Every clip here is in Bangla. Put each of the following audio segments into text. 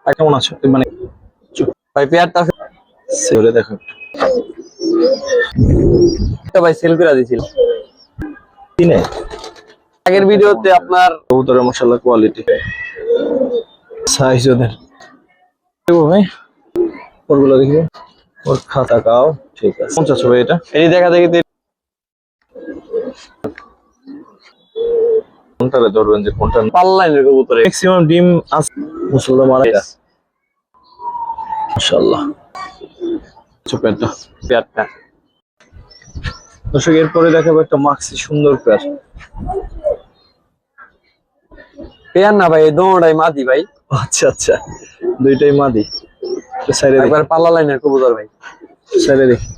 কেমন আছো? মানে ভাই পেয়ারটা সেলে দেখো একটা ভাই সেল করে দিছিল কিনে আগের ভিডিওতে আপনার কবুতরের মাশাআল্লাহ কোয়ালিটি সাইজ ওদের দেখো ভাই ওরগুলো দেখো ওর খাতা কাও ঠিক আছে কোন চাচ্ছো ভাই এটা এই দেখা দেখি কোনটারে ধরবেন যে কোনটা পাল্লাইনের কবুতরে ম্যাক্সিমাম ডিম আছে মুসলমান মারা গেছে মাশাআল্লাহ চুপেটা পেয়ারটা দর্শক এরপরে দেখাবো একটা মাক্সি সুন্দর পেয়ার পেয়ার না ভাই দোনোটাই মাদি ভাই আচ্ছা আচ্ছা দুইটাই মাদি সাইডে একবার পাল্লা লাইনের কবুতর ভাই সাইডে দেখি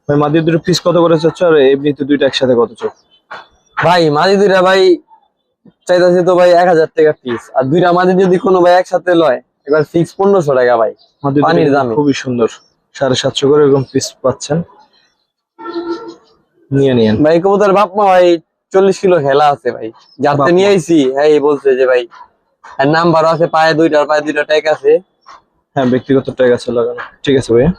ভাই মাদি দুটো পিস কত করে চাচ্ছ আর এমনিতে দুইটা একসাথে কত চাও ভাই মাদি দুইটা ভাই চাইতেছি তো ভাই 1000 টাকা পিস আর দুইটা মাদি যদি কোনো ভাই একসাথে লয় এবার ফিক্স 1500 টাকা ভাই মাদি পানির দামে খুবই সুন্দর 750 করে এরকম পিস পাচ্ছেন নিয়ে নিয়েন ভাই কবুতর বাপ মা ভাই 40 কিলো খেলা আছে ভাই যাতে নিয়ে আইছি হ্যাঁ এই বলছে যে ভাই আর নাম্বারও আছে পায়ে দুইটা ট্যাগ আছে হ্যাঁ ব্যক্তিগত ট্যাগ আছে লাগানো ঠিক আছে ভাইয়া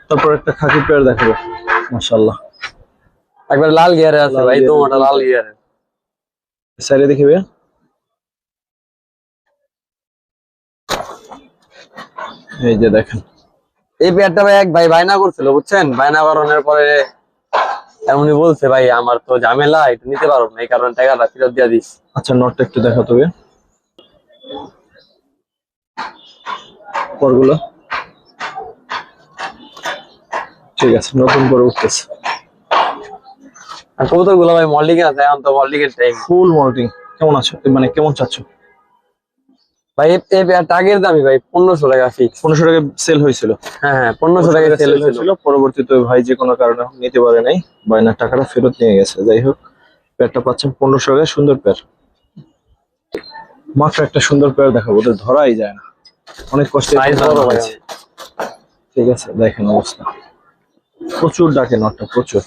তারপর একটা খাকি পেয়ার দেখাবো মাশাআল্লাহ একবার লাল গিয়ারে আছে ভাই দোনোটা লাল গিয়ারে সাইডে দেখি ভাইয়া এই যে দেখেন এই পেয়ারটা ভাই এক ভাই বায়না করছিল বুঝছেন বায়না করানোর পরে এমনই বলছে ভাই আমার তো ঝামেলা একটু নিতে পারো না এই কারণে টাকাটা ফেরত দিয়ে দিস আচ্ছা নটটা একটু দেখাতো ভাইয়া পরগুলো ঠিক আছে নতুন করে উঠতেছে আর কবুতর গুলো ভাই মল্লিং আছে এখন তো মল্লিং এর টাইম ফুল মল্টিং কেমন আছো মানে কেমন চাচ্ছ ভাই এই পেয়ারটা আগের দামি ভাই 1500 টাকা ফিক্স 1500 টাকা সেল হয়েছিল হ্যাঁ হ্যাঁ 1500 টাকা সেল হয়েছিল পরবর্তীতে ভাই যে কোনো কারণে নিতে পারে নাই বায়নার টাকাটা ফেরত নিয়ে গেছে যাই হোক পেয়ারটা পাচ্ছেন 1500 টাকায় সুন্দর পেয়ার মাত্র একটা সুন্দর পেয়ার দেখাবো ওদের ধরাই যায় না অনেক কষ্টে সাইজ বড় ভাই ঠিক আছে দেখেন অবস্থা প্রচুর ডাকে নটটা প্রচুর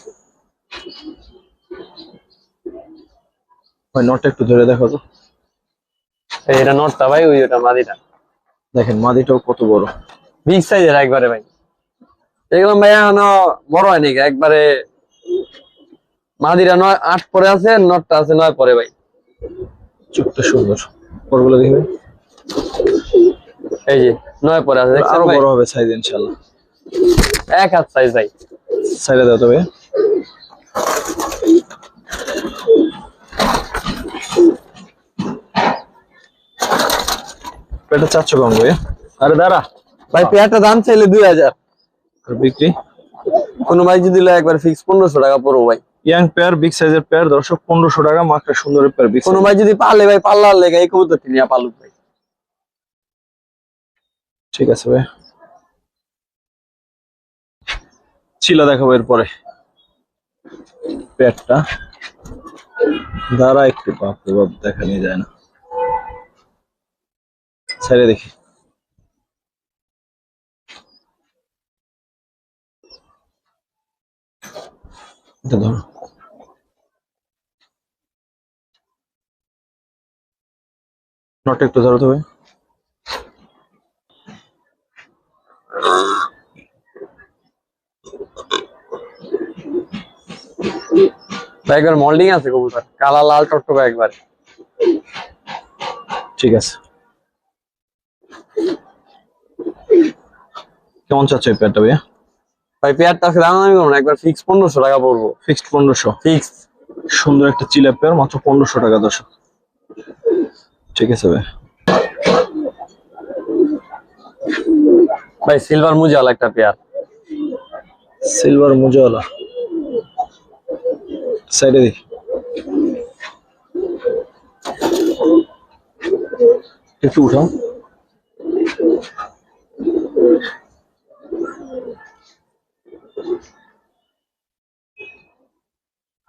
ভাই নটটা একটু ধরে দেখো তো এটা নটটা ভাই ওটা মাদিটা দেখেন মাদিটাও কত বড় বিগ সাইজের একবারে ভাই এগুলো ভাই এখনো বড় হয়নি একবারে মাদিরা 8 পরে আছে নটটা আছে 9 পরে ভাই চুপটা সুন্দর পরগুলো দেখবে এই যে 9 পরে আছে আরো বড় হবে সাইজ ইনশাআল্লাহ এক হাত সাইজ ভাই সাইডে দাও তবে পেটা চাচ্ছ কম ভাই আরে দাঁড়া ভাই পেয়ারটা দাম চাইলে 2000 আর বিক্রি কোনো ভাই যদি লয় একবার ফিক্স 1500 টাকা পড়ো ভাই ইয়াং পেয়ার বিগ সাইজের পেয়ার দর্শক 1500 টাকা মাত্র সুন্দর পেয়ার বিগ কোনো ভাই যদি পালে ভাই পাল্লার লেগে এই কবুতরটি নিয়ে পালুক ভাই ঠিক আছে ভাই চিলা দেখাবো এরপরে পেয়ারটা দাঁড়া একটু বাপরে বাপ দেখা নিয়ে যায় না ছেড়ে দেখি এটা ধরো নট একটু ধরো তো ভাই একবার মোল্ডিং আছে কবুতর কালা লাল টকটকা একবার ঠিক আছে কেমন চাচ্ছ এই পেয়ারটা ভাইয়া ভাই পেয়ারটা আছে দাম আমি করবো না একবার ফিক্স 1500 টাকা পড়বো ফিক্সড 1500 ফিক্স সুন্দর একটা চিলা পেয়ার মাত্র 1500 টাকা দর্শক ঠিক আছে ভাই ভাই সিলভার মুজাওয়ালা একটা পেয়ার সিলভার মুজাওয়ালা সাইডে দেখি একটু উঠাও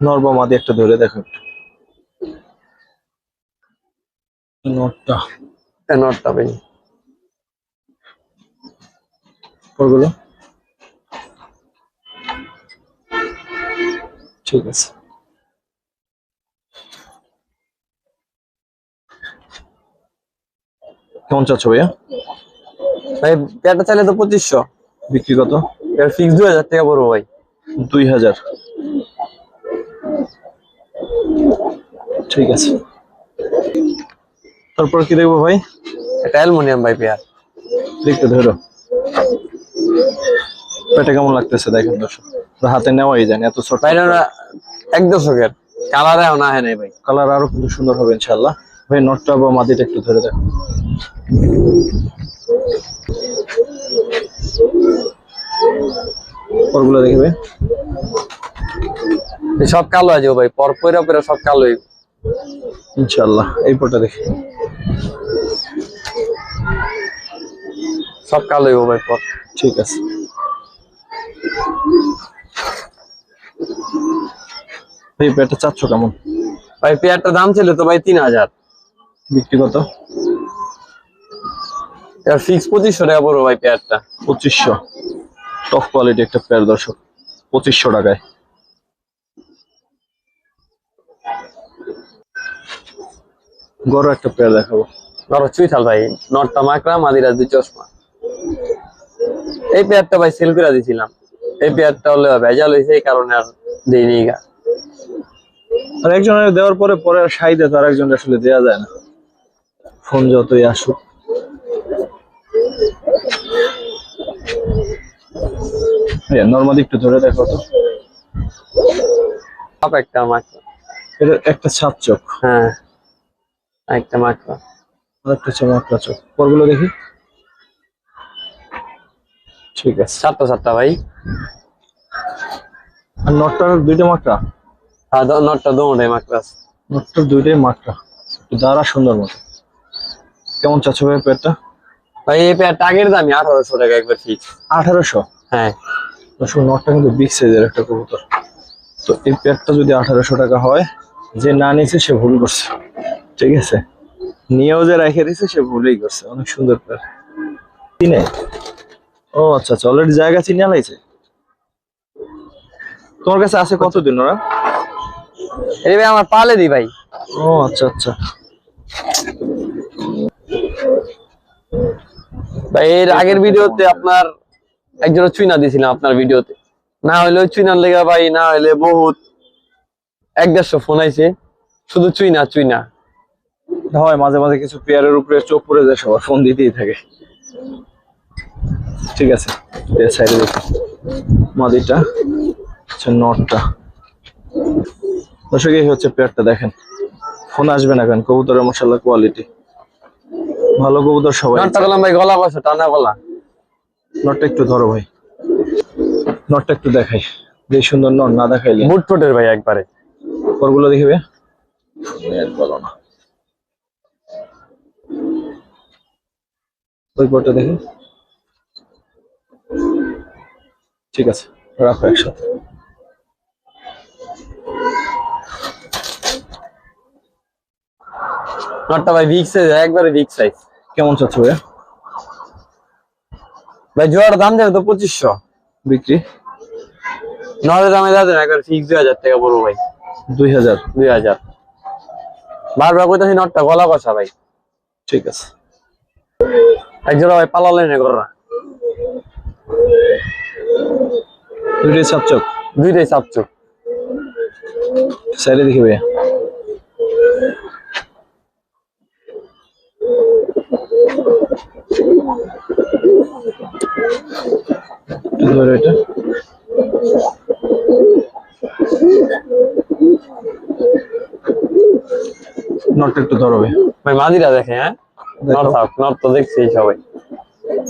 নরবা মাদি একটা ধরে দেখো একটু নটটা নটটা ভাই পরগুলো ঠিক আছে। কেমন চাচ্ছ ভাইয়া? ভাই পেয়ারটা চাইলে তো 2500, বিক্রি কত? এর ফিক্স 2000 টাকা পড়বো ভাই। 2000। ঠিক আছে। তারপর কি দেখবো ভাই? একটা অ্যালুমিনিয়াম ভাই পেয়ার। দেখতে ধরো, পেটে কেমন লাগতেছে দেখেন দর্শক, হাতে নেওয়াই যায় না, এত ছোট। ভাই না এক দশকের কালারে না হয় নাই ভাই, কালার আরো কিন্তু সুন্দর হবে ইনশাআল্লাহ। ভাই নটটা বা মাদিটা একটু ধরে দেখো। ওরগুলো দেখবে সব কালো আছে ভাই, পর পয়রা পয়রা সব কালোই ইনশাআল্লাহ। এই পরটা দেখি, সব কালোই ভাই পর। ঠিক আছে। এই পেয়ারটা চাচ্ছ কেমন? ভাই পেয়ারটা দাম ছিল তো ভাই 3000, বিক্রি কত? এর ফিক্স 2500 টাকা পড়বো ভাই পেয়ারটা। 2500। টপ কোয়ালিটি একটা পেয়ার দর্শক, 2500 টাকায়। গড় একটা পেয়ার দেখাবো। ধরো চুইথাল ভাই, নটটা মাকড়া, মাদিরা 2 চশমা। এই পেয়ারটা ভাই সেল করে দিছিলাম, এই পেয়ারটা হলে ভেজাল হয়েছে এই কারণে আর দেইনি গা। আর একজনের দেওয়ার পরে পরে আর সাই দেয়, তো আরেকজন আসলে দেয়া যায় না, ফোন যতই আসুক। নর্মালি একটু ধরে দেখো তো। সব একটা মাকড়া। এটা একটা ছাপ চোখ, হ্যাঁ একটা মাকড়া। আর একটা চমৎকার চোখ। পরগুলো দেখি। ঠিক আছে। 7টা ভাই। আর নটটার দুইটা মাকড়া? আর নটটা দোনোটাই মাকড়া আছে। নটটার দুইটাই মাকড়া, দাঁড়া সুন্দর মতো। কেমন চাচ্ছ ভাই পেয়ারটা? ভাই এই পেয়ারটা আগের দামই 1800 টাকা একবার ফিক্স। 1800? হ্যাঁ দর্শক নটটা কিন্তু বিগ সাইজের একটা কবুতর, তো এই পেয়ারটা যদি 1800 টাকা হয়, যে না নিয়েছে সে ভুল করছে। ঠিক আছে, নিয়েও যে রেখে দিয়েছে সে ভুলই করছে। অনেক সুন্দর পেয়ার। চিনে? ও আচ্ছা আচ্ছা, অলরেডি জায়গা চিনে লাইছে। তোমার কাছে আছে কতদিন ওরা? এই ভাই আমার পালে দি ভাই। ও আচ্ছা আচ্ছা। ভাই এর আগের ভিডিওতে আপনার একজন চুইনা দিয়েছিলাম আপনার ভিডিওতে, না হলে ওই চুইনার লেগা ভাই, না হলে বহুত 1-150 ফোন আইছে, শুধু চুইনা চুইনা। হয় মাঝে মাঝে কিছু পেয়ারের উপরে চোখ পড়ে যায়, সবার ফোন দিতেই থাকে। ঠিক আছে, সাইডে দেখি মাদিটা, আচ্ছা নটটা। দর্শক এই হচ্ছে পেয়ারটা, দেখেন ফোন আসবে না কেন, কবুতরের মাশাআল্লাহ কোয়ালিটি ভালো, কবুতর সবাই। নটটা গেলাম ভাই গলা কষা, টানা গলা। নটটা একটু ধরো ভাই, নটটা একটু দেখাই, যে সুন্দর নট না দেখাইলে। বুট ফুটের ভাই একবারে। পরগুলো দেখবে, বলো না। ওই পরটা দেখি। ঠিক আছে, রাখো একসাথে। নটটা ভাই বিগ সাইজ, একবারে বিগ সাইজ। কেমন চাচ্ছ ভাইয়া? ভাই জোয়ার দাম দেবে তো 2500, বিক্রি নরের দামে যাবে না, একবার ফিক্স 2000 টাকা পড়বো ভাই। 2000। 2000 বারবার কইতাছি, নটটা গলা কষা ভাই। ঠিক আছে। একজোড়া ভাই পালা লাইনে করা, দুইটাই সাপচক, দুইটাই সাপচুক। সাইডে দেখি ভাইয়া। ধরো এটা। নটটা একটু ধরো ভাই মাদিরা দেখে, হ্যাঁ নর দেখো। থাক, নর তো দেখছি সবাই,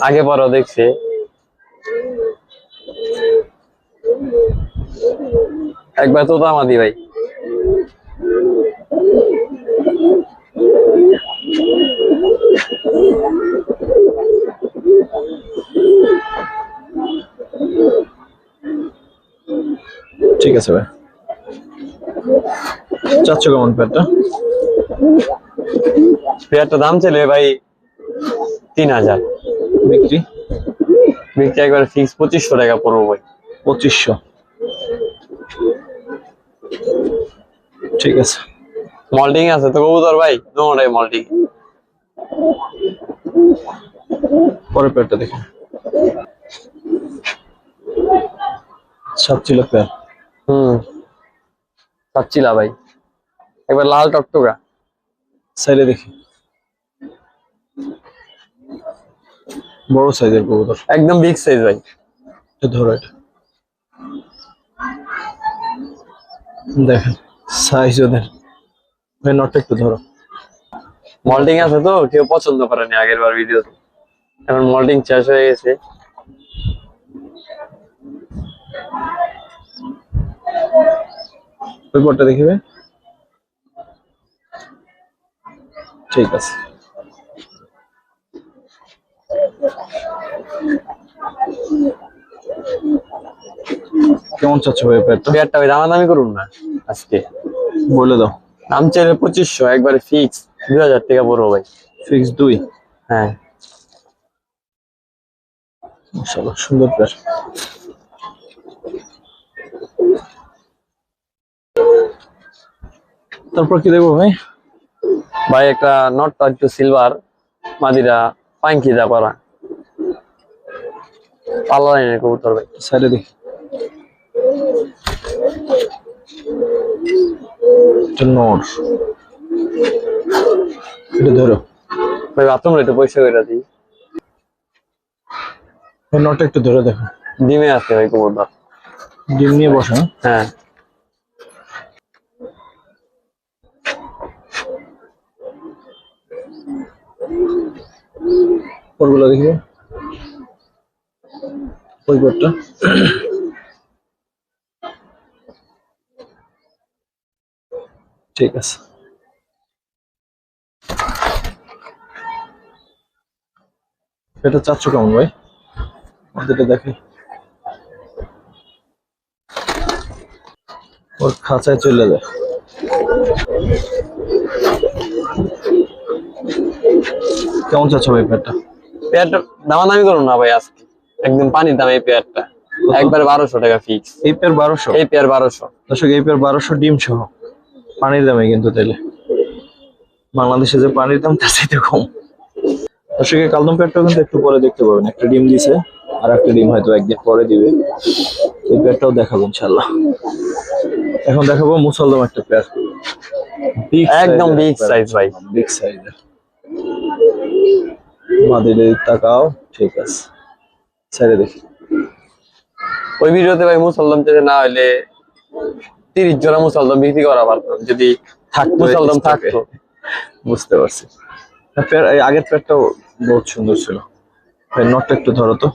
আগে পরেও দেখছে। একবার তো মাদি ভাই। ঠিক আছে ভাই। চাচ্ছ কেমন পেয়ারটা? পেয়ারটা দাম চলে ভাই 3000, বিক্রি বিক্রি একবার ফিক্স 2500 টাকা পড়বো ভাই। 2500। ঠিক আছে, মল্টিং আছে তো কবুতর ভাই, দুটোটাই মল্টিং। পরের পেয়ারটা দেখেন, সাতচিলা পেয়ার। চাচ্ছিলা ভাই, একবার লাল টকটকা। সাইডে দেখি, বড় সাইজের কবুতর, একদম বিগ সাইজ ভাই। এটা ধরো, এটা দেখেন সাইজ ওদের ভাই। নটটা একটু ধরো। মল্টিং আছে তো কেউ পছন্দ করেনি আগের বার ভিডিওতে, এখন মল্টিং শেষ হয়ে গেছে। ওই পরটা দেখিবে, ঠিক আছে। কেমন চাচ্ছ ভাই পেয়ারটা? পেয়ারটা ভাই দামাদামি করুন না আজকে, বলে দাও। দাম চাইলে 2500, একবারে ফিক্স 2000 টাকা পড়বো ভাই। ফিক্স 2। হ্যাঁ মাশাআল্লাহ, সুন্দর পেয়ার। তারপর কি দেখবো ভাই? ভাই একটা নটটা একটু সিলভার, মাদিরা পাঙ্কিদা করা, পাল্লা লাইনের কবুতর ভাই। সাইডে দেখি, এটা নর, এটা ধরো ভাই বাথরুম একটু পয়সা করে দিই। ভাই। নটটা একটু ধরে দেখো, ডিমে আছে ভাই কবুতর। ডিম নিয়ে বসা। হ্যাঁ পরগুলো দেখি, ওই পরটা ঠিক আছে। এটা চাচ্ছ কেমন ভাই? আমাদেরটা দেখে, ওর খাঁচায় চলে যায়। কেমন চাচ্ছ ভাই পেয়ারটা? পেয়ারটা দামাদামি করুন না ভাই আজকে, একদম পানির দাম এই পেয়ারটা, একবারে 1200 টাকা ফিক্স। এই পেয়ার 1200? এই পেয়ার 1200 দর্শক, এই পেয়ার 1200 ডিম সহ, পানির দামে কিন্তু তাইলে বাংলাদেশে যে পানির দাম তার চাইতে কম। দর্শক, এই কালদম পেয়ারটাও কিন্তু একটু পরে দেখতে পাবেন, একটা ডিম দিছে, আর একটা ডিম হয়তো একদিন পরে দিবে। এই পেয়ারটাও দেখাবো ইনশাল্লাহ। এখন দেখাবো মুসলদম একটা পেয়ার, একদম বিগ সাইজ ভাই। বিগ সাইজের মাদিরে তাকাও, ঠিক আছে। সাইডে দেখি, ওই ভিডিওতে ভাই মুসলদম চেয়ে না হইলে 30 জোড়া মুসলদম বিক্রি করা পারতাম যদি থাকতো মুসলদম stock এ। থাকতো। বুঝতে পারছি। এই আগের পেয়ারটাও বহুত সুন্দর ছিল ভাই। নটটা একটু ধরো তো,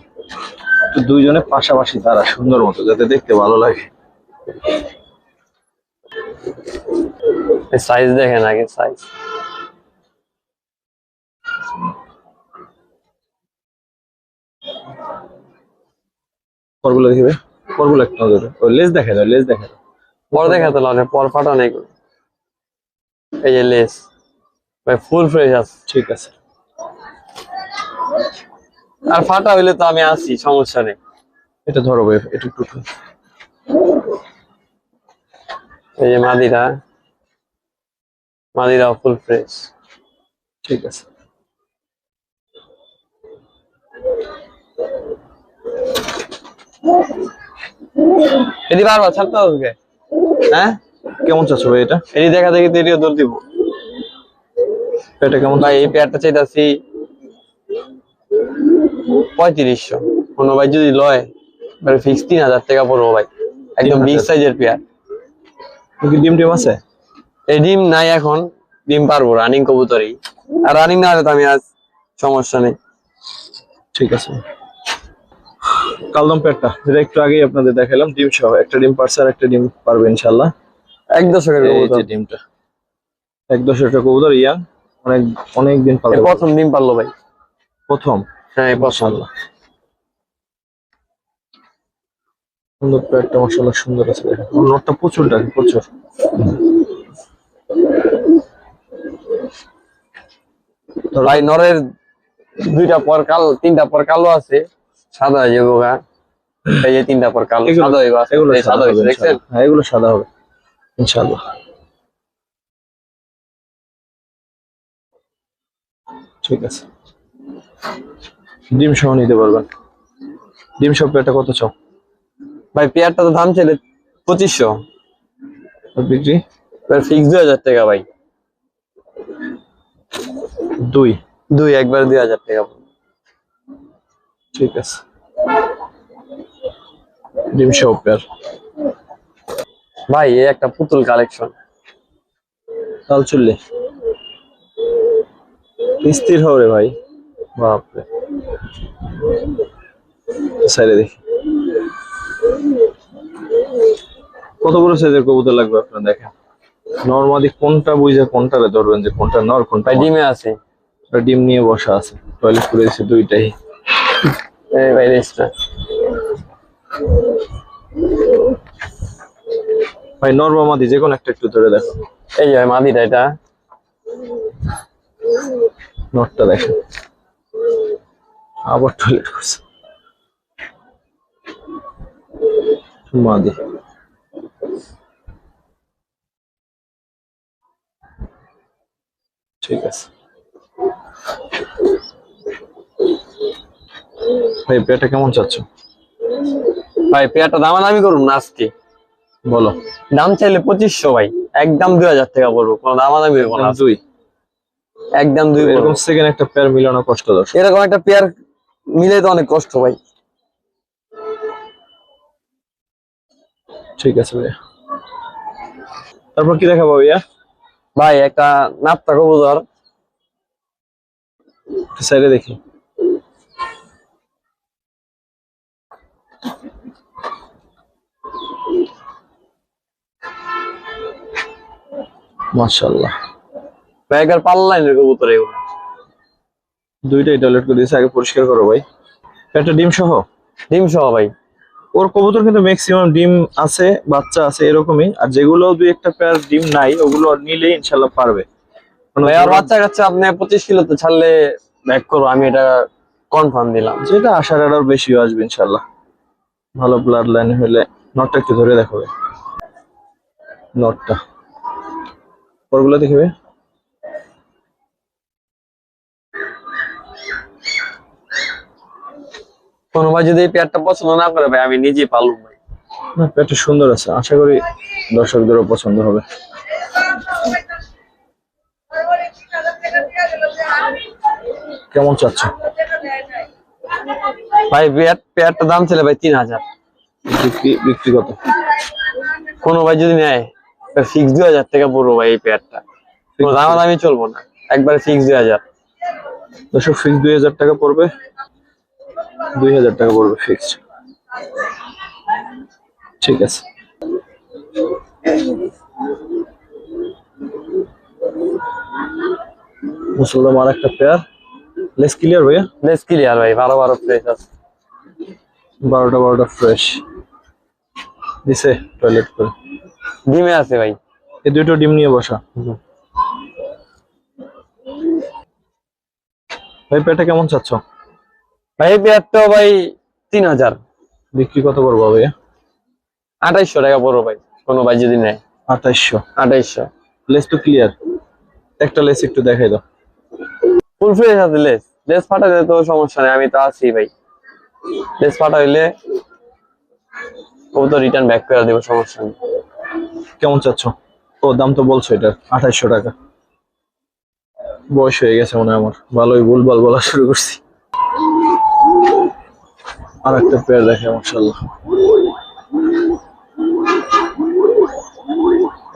তো দুইজনে পাশাপাশি তারা সুন্দর মতো, যাতে দেখতে ভালো লাগে। সাইজ দেখেন আগে, সাইজ। পরগুলো দেখবে, পরগুলো একটু নজর দাও। ওই লেজ দেখা যায়, লেজ দেখা যায়। পর দেখাতে লাগে, পর ফাটা নেই কোনো। এই যে লেস ভাই ফুল ফ্রেশ আছে। ঠিক আছে, আর ফাটা হইলে তো আমি আছি, সমস্যা নেই। এটা ধরো ভাই, এটা একটু এই যে মাদিরা, মাদিরা ফুল ফ্রেশ। ঠিক আছে। এটি বারবার ছাড়তে হবে। হ্যাঁ কেমন চাচ্ছ ভাই এটা? এটি দেখা দেখি তো এটিও দৌড় দিব এটা কেমন ভাই। এই পেয়ারটা চাইতাছি 3500, কোনো ভাই যদি লয় ফিক্স 3000 টাকা পড়বো ভাই। একদম বিগ 3000 সাইজের পেয়ার। কি ডিম টিম আছে? এই ডিম নাই এখন, ডিম পারবো রানিং কবুতরই, আর রানিং না হলে তো আমি আজ সমস্যা নেই। ঠিক আছে। কালদম পেয়ারটা যেটা একটু আগেই আপনাদের দেখালাম, ডিম সহ, একটা ডিম পারছে আর একটা ডিম পারবে ইনশাল্লাহ। এক দশকের এই কবুতর, যে ডিমটা, এক দশটা কবুতর, ইয়াং, অনেক অনেক দিন পালতে পারবে। প্রথম ডিম পারলো ভাই। প্রথম? হ্যাঁ এই প্রথম। মাশাআল্লাহ, সুন্দর পেয়ারটা, মাশাআল্লাহ সুন্দর আছে। দেখেন নটটা প্রচুর ডাকে, প্রচুর। ভাই নরের দুইটা পর কালো, তিনটা পর কালো আছে, সাদা হয়ে যাবো গা। এই যে তিনটা পর কালো, সাদা হয়ে গেছে, এগুলো এই সাদা সাদা হবে হয়েছে দেখছেন। ইনশাআল্লাহ। হ্যাঁ, এগুলো সাদা হবে ইনশাআল্লাহ। ঠিক আছে, ডিম সহ নিতে পারবেন। ডিম সহ পেয়ারটা কত চাও? ভাই পেয়ারটা তো দাম ছিল 2500, আর বিক্রি ফিক্স 2000 টাকা ভাই। দুই। দুই একবার 2000 টাকা। ঠিক আছে, ডিম সহ পেয়ার। ভাই এই একটা পুতুল কালেকশন। তাল চুল্লি স্থির হবে ভাই, বাপরে। সাইডে দেখি কত বড় সাইজের কবুতর লাগবে আপনার, দেখেন। নরমালি কোনটা বুঝে কোনটারে ধরবেন, যে কোনটা নর কোনটা ভাই মাদি। ডিমে আছে। ওটা ডিম নিয়ে বসা আছে, টয়লেট করে দিয়েছে দুইটাই। এই ভাই রেসটা ভাই নর বা মাদি যে কোনো একটা একটু ধরে দেখো। এই যে মাদিটা, এটা নরটা দেখেন, আবার টয়লেট করছে। মাদি ঠিক আছে ভাই, পেয়ারটা কেমন চাচ্ছ? ভাই পেয়ারটা দামাদামি করুন না আজকে। বলো। দাম চাইলে 2500 ভাই, একদম 2000 টাকা পড়বো, কোনো দামাদামি করবো না। দুই। একদম দুই এরকম পড়বো। সেকেন্ড একটা পেয়ার মিলানো কষ্ট দর্শক। এরকম একটা পেয়ার মিলে তো অনেক কষ্ট ভাই। ঠিক আছে ভাইয়া, তারপর কি দেখাবো ভাইয়া? ভাই একটা নাপ্তা কবুতর। সাইডে দেখি। মাশাআল্লাহ, ভাই একবার পাল্লা লাইনের কবুতর এগুলো। দুইটাই টয়লেট করে দিয়েছে, আগে পরিষ্কার করো ভাই। একটা ডিম সহ। ডিম সহ ভাই। ওর কবুতর কিন্তু ম্যাক্সিমাম ডিম আছে, বাচ্চা আছে এরকমই। আর যেগুলো দুই একটা পেয়ার ডিম নাই, ওগুলো নিলে ইনশাল্লাহ পারবে। ভাই আর বাচ্চা কাচ্চা আপনি 25 কিলোতে ছাড়লে ব্যাক করবো, আমি এটা কনফার্ম দিলাম। যেটা আসার আরো বেশিও আসবে ইনশাল্লাহ, ভালো ব্লাড লাইন হলে। নটটা একটু ধরে দেখাবে, নটটা ওরগুলো দেখবে। কোনো ভাই যদি এই পেয়ারটা পছন্দ না করে ভাই, আমি নিজে পালবো ভাই। না, পেয়ারটা সুন্দর আছে, আশা করি দর্শকদেরও পছন্দ হবে। কেমন চাচ্ছ? ভাই পেয়ারটা দাম ছিল ভাই 3000। বিক্রি কত? কোনো ভাই যদি নেয় ফিক্স 2000 টাকা পড়বো ভাই এই পেয়ারটা, কোনো দামাদামি চলবো না, একবারে ফিক্স 2000। দর্শক ফিক্স 2000 টাকা পড়বে, 2000 টাকা পড়বে ফিক্সড। ঠিক আছে, মুসলমান আর একটা পেয়ার। লেস ক্লিয়ার ভাইয়া? লেস ক্লিয়ার ভাই, 12 ফ্রেশ আছে। 12টা ফ্রেশ দিছে টয়লেট করে। ডিমে আছে ভাই। এই দুটো ডিম নিয়ে বসা। ভাই পেয়ারটা কেমন চাচ্ছ? ভাই এই পেয়ারটাও ভাই 3000। বিক্রি কত করবো ভাইয়া? 2800 টাকা পড়বো ভাই, কোনো ভাই যদি নেয়। 2800। 2800। লেস তো ক্লিয়ার, একটা লেস একটু দেখাই দাও। ফুল ফ্রেশ আছে। লেস লেস ফাটা দিলে তো সমস্যা নেই, আমি তো আছি ভাই। লেস ফাটা হইলে ও তো রিটার্ন ব্যাক করে দেবো, সমস্যা নেই। কেমন চাচ্ছ? ও দাম তো বলছো এটা 2800 টাকা। বয়স হয়ে গেছে মনে হয় আমার, ভালোই ভুলভাল বলা শুরু করছি। আর একটা পেয়ার দেখে মাশাআল্লাহ,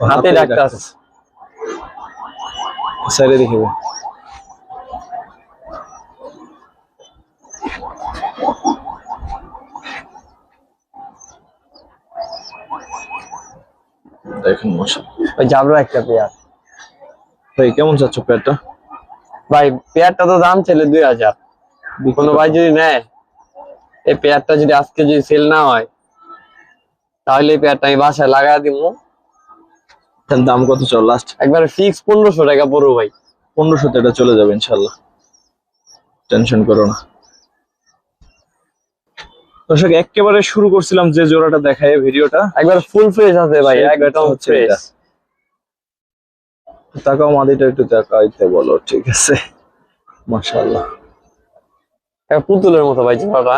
হাতে ডাক্তার আছে। সাইডে দেখিবে। দেখেন মাশাআল্লাহ, ওই জাবরা একটা পেয়ার। ভাই কেমন চাচ্ছ পেয়ারটা? ভাই পেয়ারটা তো দাম ছিল 2000। কোনো ভাই যদি নেয় এই পেয়ারটা, যদি আজকে যদি সেল না হয় তাহলে এই পেয়ারটা আমি বাসায় লাগাই দিব। তার দাম কত চাও লাস্ট? একবারে ফিক্স 1500 টাকা পড়বো ভাই। 1500 তে এটা চলে যাবে ইনশাআল্লাহ, টেনশন করো না। দর্শক একেবারে শুরু করছিলাম যে জোড়াটা দেখায় ভিডিওটা, একবার ফুল ফ্রেশ আছে ভাই, সেই একদম পেয়ারটা হচ্ছে ফ্রেশ। এটা। তাকাও মাদিটা একটু তাকাইতে বলো, ঠিক আছে? মাশাআল্লাহ, পুতুলের মতো ভাই জোড়াটা।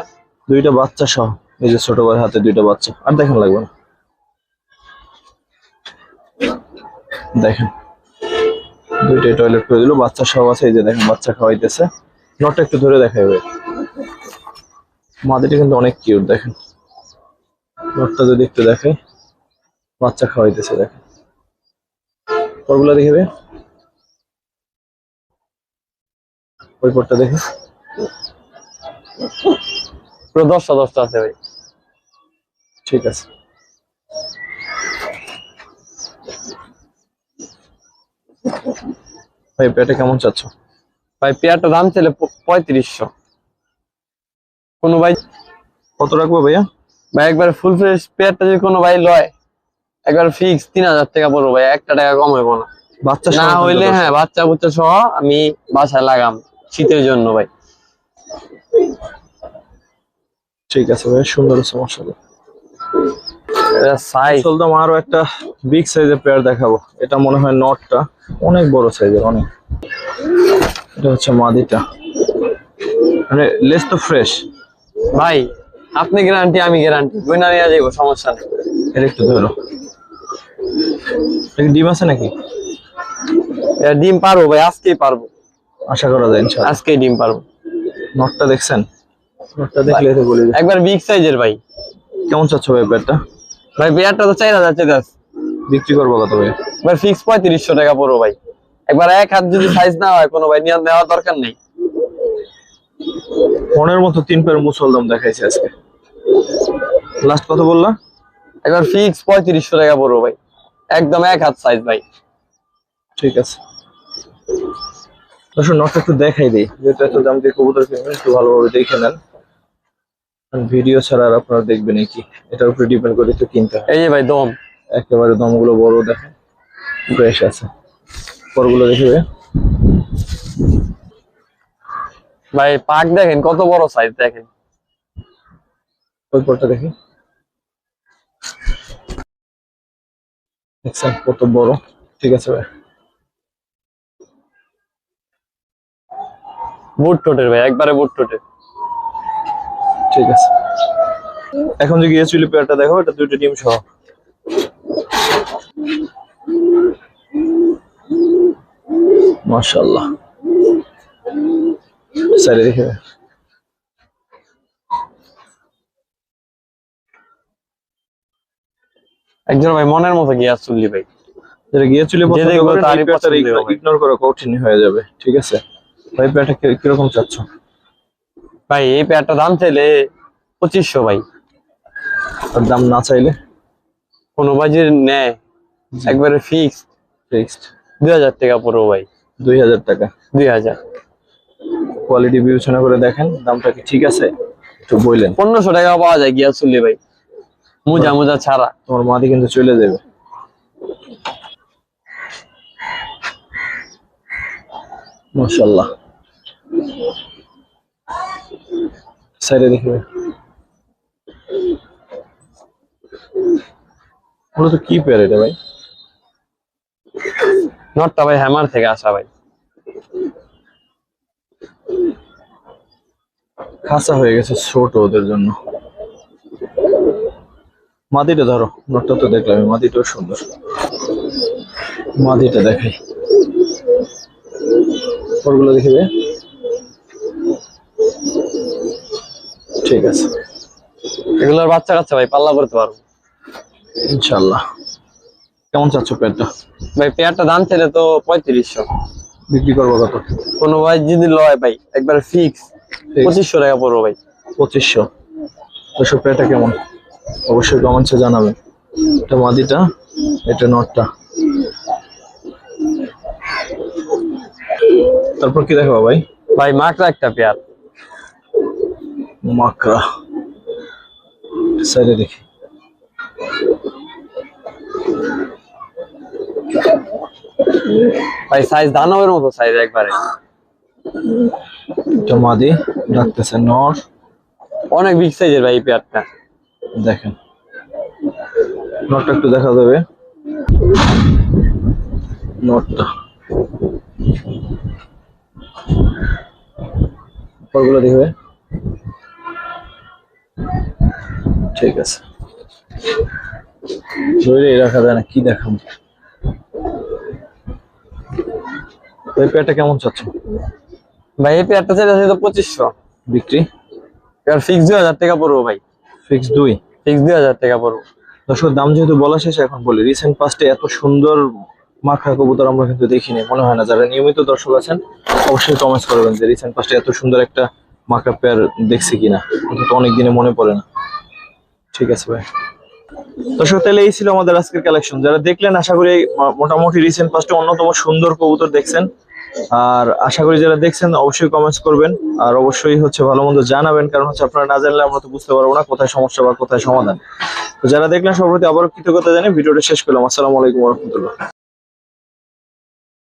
দুইটা বাচ্চা সহ, এই যে ছোট ভাইয়ের হাতে দুইটা বাচ্চা, আর দেখেন লাগবে না, দেখেন দুইটাই টয়লেট করে দিল, বাচ্চা সহ আছে, এই যে দেখেন বাচ্চা খাওয়াইতেছে। নটটা একটু ধরে দেখাই ভাই, মাদিটা কিন্তু অনেক কিউট, দেখেন নটটা যদি একটু দেখাই, বাচ্চা খাওয়াইতেছে, দেখেন পরগুলা দেখবে, ওই পরটা দেখে, পুরো 10টা 10টা আছে ভাই। ঠিক আছে। ভাই পেটে কেমন চাচ্ছ? ভাই পেয়ারটা দাম ছিল 3500। কোনো ভাই কত রাখবো ভাইয়া? ভাই একবার ফুল ফ্রেশ পেয়ারটা যদি কোনো ভাই লয়, একবার ফিক্স 3000 টাকা পড়বো ভাই, 1 টাকা কম হইব না। বাচ্চা না হইলে হ্যাঁ বাচ্চা বুচ্চা সহ আমি বাসায় লাগাম শীতের জন্য ভাই। ঠিক আছে ভাই, সুন্দর সমস্যা নেই। সাইজ চলতাম আরো একটা বিগ সাইজের পেয়ার দেখাবো, এটা মনে হয় নটটা অনেক বড় সাইজের, অনেক। এটা হচ্ছে মাদিটা, মানে লেস তো ফ্রেশ ভাই, আপনি গ্যারান্টি আমি গ্যারান্টি, বইনা নিয়ে যাইবো, সমস্যা নেই। এটা একটু ধরো, এটা কি ডিম আছে নাকি? এটা ডিম পারবো ভাই, আজকেই পারবো, আশা করা যায় ইনশাআল্লাহ। আজকেই ডিম পারবো। নটটা দেখছেন? নটটা দেখলে তো বলে দিই। একবার বিগ সাইজের ভাই। কেমন চাচ্ছ ভাই পেয়ারটা? ভাই পেয়ারটা তো 4000 চাইতে আছে, বিক্রি করবো কত ভাই? একবার ফিক্স 3500 টাকা পড়বো ভাই। একবার এক হাত যদি সাইজ না হয় কোনো ভাই নিয়ে নেওয়ার দরকার নেই। মনের মতো 3 পেয়ার মুসলদম দেখাইছে আজকে। লাস্ট কত বললা? একবার ফিক্স 3500 টাকা পড়বো ভাই, একদম এক হাত সাইজ ভাই। ঠিক আছে দর্শক, নটটা একটু দেখাই দিই, যেহেতু এত দাম দিয়ে কবুতর কিনবেন, একটু ভালোভাবে দেখে নেন, ভিডিও ছাড়া আর আপনারা দেখবেন কি, এটার উপরে ডিপেন্ড করে তো কিনতে হয়। এই যে ভাই দম, একেবারে দমগুলো বড়, দেখেন ফ্রেশ আছে। পরগুলো দেখবে ভাই পাক দেখেন কত বড় সাইজ, দেখেন ওই পরটা দেখি, দেখছেন কত বড়। ঠিক আছে ভাই, বুট টোটের ভাই, একবারে বুট টোটের। ঠিক আছে। এখন যে গিয়ে চুলি পেয়ারটা দেখো, এটা দুইটা ডিম সহ। মাশাআল্লাহ, সাইডে দেখে একজন ভাই মনের মতো গিয়ে চুল্লি ভাই, যেটা গিয়ে চুলি যে পছন্দ দেখবো করেন, তারই এই পেয়ারটা পছন্দ হবে। ইগনোর করা কঠিন হয়ে যাবে। ঠিক আছে ভাই, পেয়ারটা কিরকম চাচ্ছ? ভাই এই পেয়ারটা দাম চাইলে 2500 ভাই। আর দাম না চাইলে? কোনো ভাই যদি নেয় একবারে ফিক্স ফিক্সড 2000 টাকা পড়বো ভাই। 2000 টাকা। 2000। কোয়ালিটি বিবেচনা করে দেখেন দামটা কি ঠিক আছে, একটু বললেন। 1500 টাকা পাওয়া যায় গিয়া চুল্লি ভাই, মোজা মোজা ছাড়া। তোমার মাদি কিন্তু চলে যাবে। মাশাআল্লাহ, সাইডে দেখবে মূলত কি পেয়ার এটা ভাই? নটটা ভাই হ্যামার থেকে আসা ভাই। খাসা হয়ে গেছে ছোট ওদের জন্য। মাদিটা ধরো, নটটা তো দেখলাম, মাদিটাও সুন্দর, মাদিটা দেখাই, ওরগুলো দেখবে। ঠিক আছে, এগুলোর বাচ্চা কাচ্চা ভাই পাল্লা করতে পারবো ইনশাআল্লাহ। কেমন চাচ্ছ পেয়ারটা? ভাই। পেয়ারটা দাম চাইলে তো 3500, বিক্রি করবো কত? কোনো ভাই যদি লয় ভাই একবার ফিক্স 2500 টাকা পড়বো ভাই। 2500। তো পেয়ারটা কেমন অবশ্যই কমেন্টসে জানাবেন। এটা মাদিটা, এটা নটটা। তারপর কি দেখাবো ভাই? ভাই মাকড়া একটা পেয়ার। মাকড়া সাইডে দেখি, ভাই সাইজ দানবের মতো সাইজ একবারে। এটা মাদি ডাকতেছে, নর অনেক বিগ সাইজের ভাই এই পেয়ারটা। দেখেন নটটা একটু দেখা যাবে, নটটা পরগুলো দেখবে। ঠিক আছে, ধরে রাখা যায় না, কি দেখাম। এই পেয়ারটা কেমন চাচ্ছ? ভাই এই পেয়ারটা চাইছে তো 2500, বিক্রি এবার ফিক্স 2000 টাকা পড়বো ভাই, ফিক্স 2। ফিক্স 2000 টাকা পড়বো। দর্শক দাম যেহেতু বলা শেষে এখন বলি, রিসেন্ট পাস্টে এত সুন্দর মাখা কবুতর আমরা কিন্তু দেখিনি, মনে হয় না। যারা নিয়মিত দর্শক আছেন অবশ্যই কমেন্টস করবেন যে রিসেন্ট পাস্টে এত সুন্দর একটা মাখা পেয়ার দেখছি কিনা, অন্তত অনেক দিনে মনে পড়ে না। ঠিক আছে ভাই, দর্শক তাহলে এই ছিল আমাদের আজকের কালেকশন। যারা দেখলেন আশা করি মোটামুটি রিসেন্ট পাস্টে অন্যতম সুন্দর কবুতর দেখছেন। আর আশা করি যারা দেখছেন অবশ্যই কমেন্টস করবেন, আর অবশ্যই হচ্ছে ভালো মন্দ জানাবেন, কারণ হচ্ছে আপনারা না জানলে আমরা তো বুঝতে পারবো না কোথায় সমস্যা বা কোথায় সমাধান। তো যারা দেখলেন সবার প্রতি আবারও কৃতজ্ঞতা জানিয়ে ভিডিওটা শেষ করলাম। আসসালামু আলাইকুম ওয়া রাহমাতুল্লাহ।